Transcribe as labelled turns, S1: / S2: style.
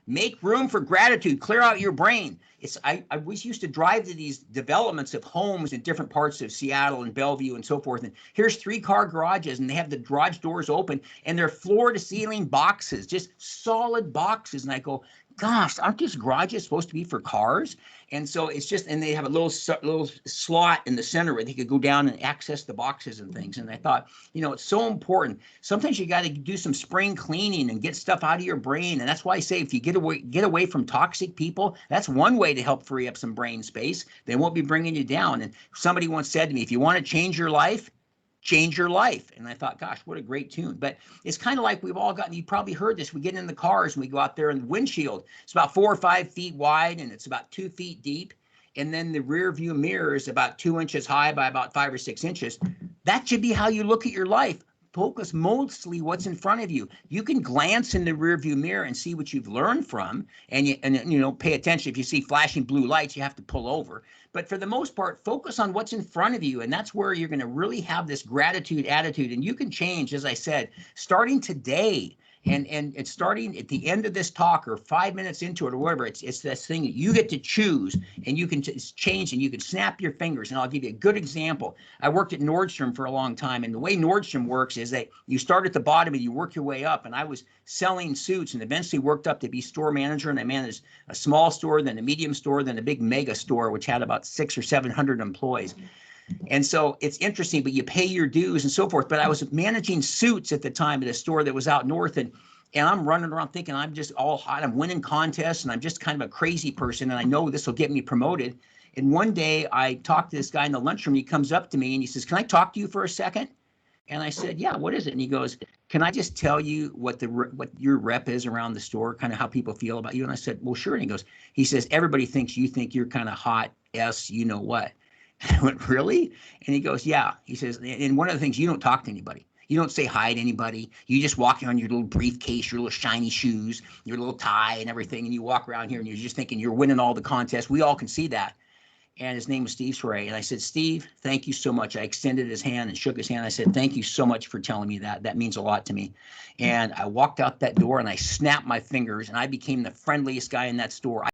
S1: Make room for gratitude. Clear out your brain. I was used to drive to these developments of homes in different parts of Seattle and Bellevue and so forth. And here's 3-car garages, and they have the garage doors open, and they're floor-to-ceiling boxes, just solid boxes. And I go, gosh, aren't these garages supposed to be for cars? And so it's just, and they have a little slot in the center where they could go down and access the boxes and things. And I thought, it's so important. Sometimes you got to do some spring cleaning and get stuff out of your brain. And that's why I say, if you get away from toxic people, that's one way to help free up some brain space. They won't be bringing you down. And somebody once said to me, if you want to change your life, change your life. And I thought, gosh, what a great tune. But it's kind of like we've all gotten, you probably heard this. We get in the cars and we go out there, and the windshield, it's about 4 or 5 feet wide and it's about 2 feet deep. And then the rear view mirror is about 2 inches high by about 5 or 6 inches. That should be how you look at your life. Focus mostly what's in front of you. You can glance in the rearview mirror and see what you've learned from, and pay attention. If you see flashing blue lights, you have to pull over. But for the most part, focus on what's in front of you, and that's where you're going to really have this gratitude attitude. And you can change, as I said, starting today. And it's starting at the end of this talk or 5 minutes into it or whatever. It's this thing that you get to choose, and you can change, and you can snap your fingers. And I'll give you a good example. I worked at Nordstrom for a long time, and the way Nordstrom works is that you start at the bottom and you work your way up. And I was selling suits and eventually worked up to be store manager, and I managed a small store, then a medium store, then a big mega store, which had about 600 or 700 employees. And so it's interesting, but you pay your dues and so forth. But I was managing suits at the time at a store that was out north, and I'm running around thinking I'm just all hot. I'm winning contests, and I'm just kind of a crazy person, and I know this will get me promoted. And one day I talked to this guy in the lunchroom. He comes up to me and he says, "Can I talk to you for a second?" And I said, "Yeah, what is it?" And he goes, "Can I just tell you what your rep is around the store, kind of how people feel about you?" And I said, "Well, sure." And he says, "Everybody thinks you think you're kind of hot, you know what?" I went, "Really?" And he goes, "Yeah." He says, "And one of the things, you don't talk to anybody. You don't say hi to anybody. You just walk in on your little briefcase, your little shiny shoes, your little tie and everything. And you walk around here and you're just thinking you're winning all the contests. We all can see that." And his name was Steve Soray. And I said, "Steve, thank you so much." I extended his hand and shook his hand. I said, "Thank you so much for telling me that. That means a lot to me." And I walked out that door and I snapped my fingers, and I became the friendliest guy in that store.